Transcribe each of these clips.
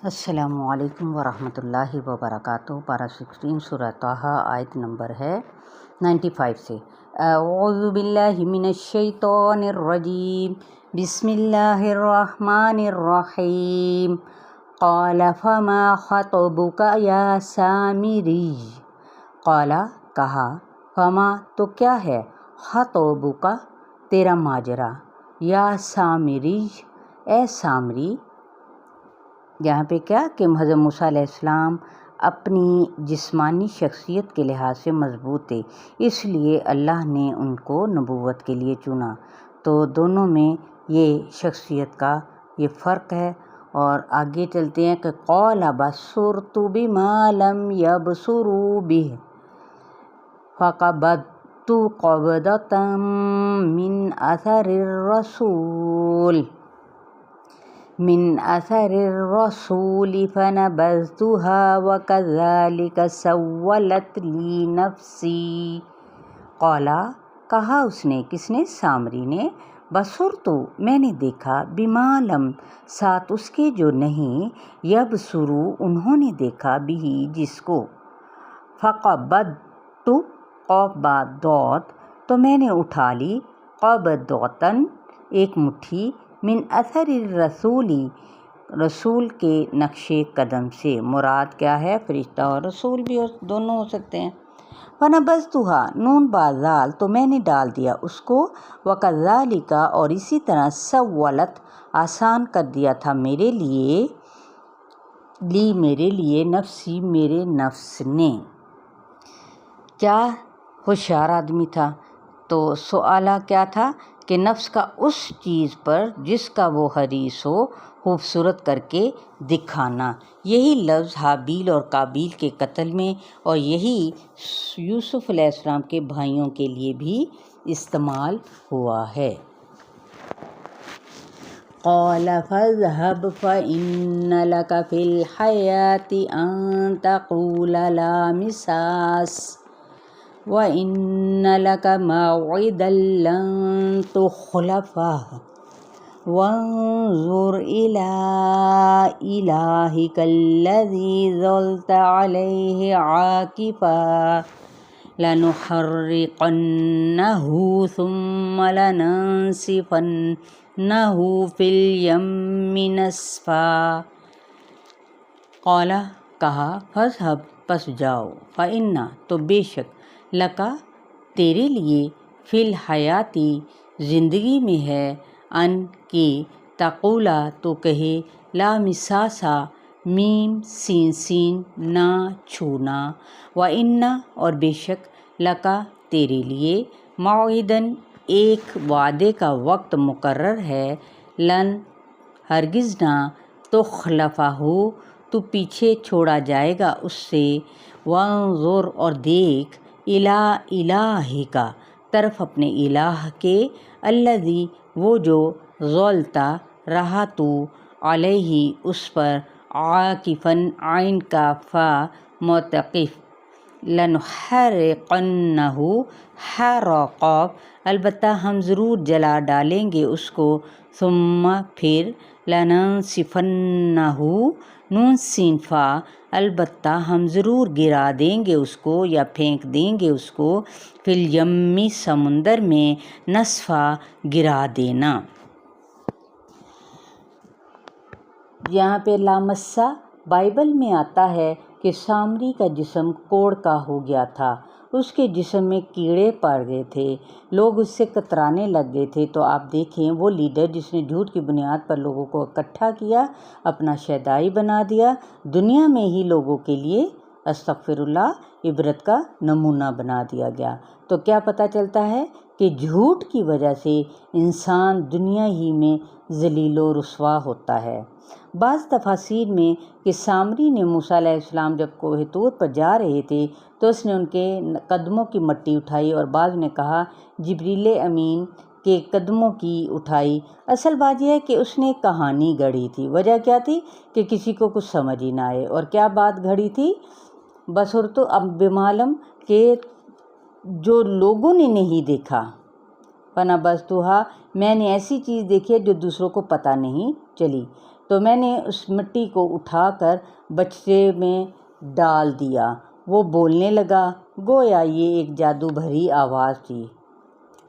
السلام علیکم ورحمۃ اللہ وبرکاتہ۔ پارہ 16 سورہ طٰہٰ آیت نمبر ہے 95 سے۔ اعوذ باللہ من الشیطان الرجیم، بسم اللہ الرحمن الرحیم۔ قال فما خطبک یا سامری، قال کہا، فما تو کیا ہے، خطبک تیرا ماجرا، یا سامری اے سامری۔ یہاں پہ کیا کہ حضرت موسیٰ علیہ السلام اپنی جسمانی شخصیت کے لحاظ سے مضبوط تھے، اس لیے اللہ نے ان کو نبوت کے لیے چنا۔ تو دونوں میں یہ شخصیت کا یہ فرق ہے۔ اور آگے چلتے ہیں کہ قال بصرت بما لم یبصروا بہ فقبضت قبضۃ من اثر الرسول فنبذتها وكذلك سولت لی نفسی۔ قال کہا اس نے، کس نے، سامری نے، بصرت میں نے دیکھا، بما لم ساتھ اس کے جو نہیں، یبصروا انہوں نے دیکھا، بھی جس کو، فقبضت قاف با ضاد تو میں نے اٹھا لی، قبضۃ ایک مٹھی، من اثر الرسولی رسول کے نقش قدم سے۔ مراد کیا ہے، فرشتہ اور رسول بھی دونوں ہو سکتے ہیں۔ فنبذتها نون با ذال تو میں نے ڈال دیا اس کو، وکذالک اور اسی طرح، سولت آسان کر دیا تھا میرے لیے، میرے لیے، نفسی میرے نفس نے۔ کیا ہوشیار آدمی تھا۔ تو سوالہ کیا تھا کہ نفس کا اس چیز پر جس کا وہ حریص ہو خوبصورت کر کے دکھانا۔ یہی لفظ حابیل اور قابیل کے قتل میں، اور یہی یوسف علیہ السلام کے بھائیوں کے لیے بھی استعمال ہوا ہے۔ قال فاذهب فإن لك في الحياة أن تقول لا مساس وإن لك موعدا لن تخلفه وانظر إلى إلهك الذي ظلت عليه عاكفا لنحرقنه ثم لننسفنه في اليم نسفا۔ قال کہا، فاذهب پس جاؤ، فإن تو بے شک، لکا تیرے لیے، فی الحیاتی زندگی میں ہے، ان کی تقولا تو کہے، لا مساسا میم سین سین نہ چھونا، وإن اور بے شک، لکا تیرے لیے، موعداً ایک وعدے کا وقت مقرر ہے، لن ہرگز نہ، تخلفہ تو پیچھے چھوڑا جائے گا اس سے، وانظر اور دیکھ، الی الہک طرف اپنے الہ کے، الذی وہ جو، ظلتا رہا تو، علیہ اس پر، عاکفاً عین کا فا معتقف، لنحرقنہ حرق البتہ ہم ضرور جلا ڈالیں گے اس کو، ثم پھر، لننسفنہ نون سین فا البتہ ہم ضرور گرا دیں گے اس کو یا پھینک دیں گے اس کو، فی الیمی سمندر میں، نسفا گرا دینا۔ یہاں پہ لامسا بائبل میں آتا ہے کہ سامری کا جسم کوڑ کا ہو گیا تھا، اس کے جسم میں کیڑے پڑ گئے تھے، لوگ اس سے کترانے لگ گئے تھے۔ تو آپ دیکھیں وہ لیڈر جس نے جھوٹ کی بنیاد پر لوگوں کو اکٹھا کیا، اپنا شیدائی بنا دیا، دنیا میں ہی لوگوں کے لیے استغفر اللہ عبرت کا نمونہ بنا دیا گیا۔ تو کیا پتہ چلتا ہے کہ جھوٹ کی وجہ سے انسان دنیا ہی میں ذلیل و رسوا ہوتا ہے۔ بعض تفاسیر میں کہ سامری نے موسیٰ علیہ السلام جب کوہ طور پر جا رہے تھے تو اس نے ان کے قدموں کی مٹی اٹھائی، اور بعض نے کہا جبریل امین کے قدموں کی اٹھائی۔ اصل بات یہ ہے کہ اس نے کہانی گڑھی تھی۔ وجہ کیا تھی کہ کسی کو کچھ سمجھ ہی نہ آئے۔ اور کیا بات گھڑی تھی، بصرت اب بمعلم کہ جو لوگوں نے نہیں دیکھا، فنبذتها میں نے ایسی چیز دیکھی ہے جو دوسروں کو پتہ نہیں چلی۔ تو میں نے اس مٹی کو اٹھا کر بچے میں ڈال دیا۔ وہ بولنے لگا، گویا یہ ایک جادو بھری آواز تھی۔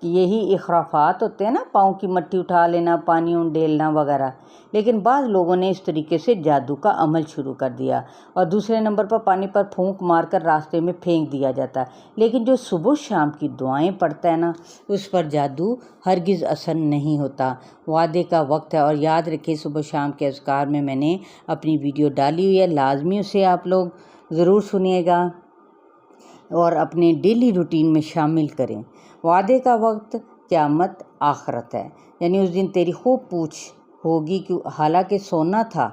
یہی اخرافات ہوتے ہیں نا، پاؤں کی مٹی اٹھا لینا، پانی ڈیلنا وغیرہ۔ لیکن بعض لوگوں نے اس طریقے سے جادو کا عمل شروع کر دیا۔ اور دوسرے نمبر پر پانی پر پھونک مار کر راستے میں پھینک دیا جاتا ہے۔ لیکن جو صبح شام کی دعائیں پڑھتا ہے نا، اس پر جادو ہرگز اثر نہیں ہوتا۔ وعدے کا وقت ہے، اور یاد رکھیں صبح شام کے اذکار میں نے اپنی ویڈیو ڈالی ہوئی ہے، لازمی اسے آپ لوگ ضرور سنیے گا اور اپنے ڈیلی روٹین میں شامل کریں۔ وعدے کا وقت قیامت آخرت ہے، یعنی اس دن تیری خوب پوچھ ہوگی کہ حالانکہ سونا تھا،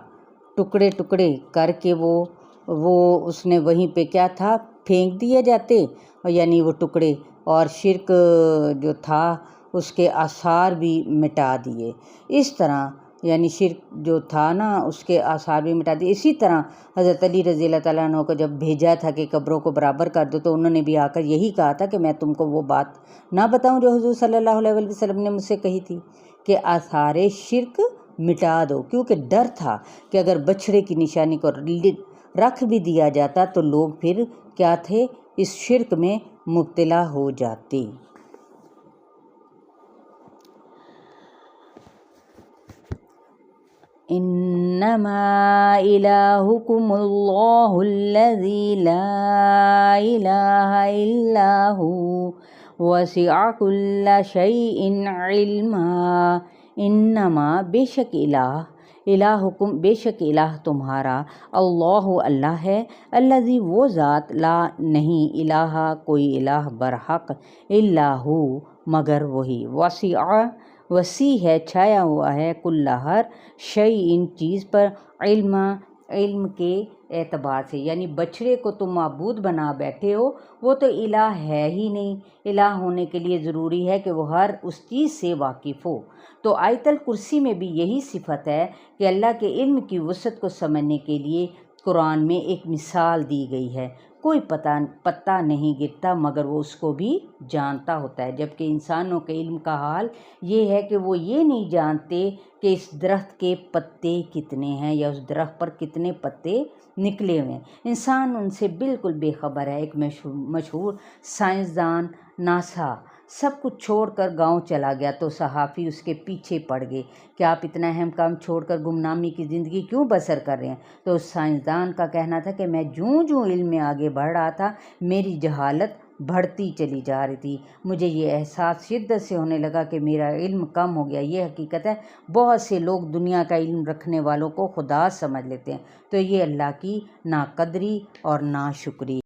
ٹکڑے ٹکڑے کر کے وہ اس نے وہیں پہ کیا تھا، پھینک دیے جاتے، اور یعنی وہ ٹکڑے، اور شرک جو تھا اس کے آثار بھی مٹا دیے۔ اس طرح یعنی شرک جو تھا نا اس کے آثار بھی مٹا دیے۔ اسی طرح حضرت علی رضی اللہ تعالیٰ عنہ کو جب بھیجا تھا کہ قبروں کو برابر کر دو، تو انہوں نے بھی آ کر یہی کہا تھا کہ میں تم کو وہ بات نہ بتاؤں جو حضور صلی اللہ علیہ وسلم نے مجھ سے کہی تھی کہ آثار شرک مٹا دو، کیونکہ ڈر تھا کہ اگر بچھڑے کی نشانی کو رکھ بھی دیا جاتا تو لوگ پھر کیا تھے، اس شرک میں مبتلا ہو جاتے۔ انما الہکم اللہ الذی لا الہ الا ہو وسع کل شیء علما۔ انما بے شک الہکم بے شک الہ تمہارا، اللہ ہے، الذی وہ ذات، لا نہیں الہ کوئی الہ برحق، الا ہو مگر وہی، وسیع ہے، چھایا ہوا ہے، کل ہر شیء چیز پر، علم کے اعتبار سے، یعنی بچھڑے کو تم معبود بنا بیٹھے ہو، وہ تو الہ ہے ہی نہیں۔ الہ ہونے کے لیے ضروری ہے کہ وہ ہر اس چیز سے واقف ہو۔ تو آیت الکرسی میں بھی یہی صفت ہے کہ اللہ کے علم کی وسعت کو سمجھنے کے لیے قرآن میں ایک مثال دی گئی ہے۔ کوئی پتہ نہیں گرتا مگر وہ اس کو بھی جانتا ہوتا ہے، جبکہ انسانوں کے علم کا حال یہ ہے کہ وہ یہ نہیں جانتے کہ اس درخت کے پتے کتنے ہیں یا اس درخت پر کتنے پتے نکلے ہوئے ہیں۔ انسان ان سے بالکل بے خبر ہے۔ ایک مشہور سائنسدان ناسا سب کچھ چھوڑ کر گاؤں چلا گیا تو صحافی اس کے پیچھے پڑ گئے کہ آپ اتنا اہم کام چھوڑ کر گمنامی کی زندگی کیوں بسر کر رہے ہیں؟ تو اس سائنسدان کا کہنا تھا کہ میں جوں علم میں آگے بڑھ رہا تھا، میری جہالت بڑھتی چلی جا رہی تھی۔ مجھے یہ احساس شدت سے ہونے لگا کہ میرا علم کم ہو گیا۔ یہ حقیقت ہے، بہت سے لوگ دنیا کا علم رکھنے والوں کو خدا سمجھ لیتے ہیں، تو یہ اللہ کی ناقدری اور ناشکری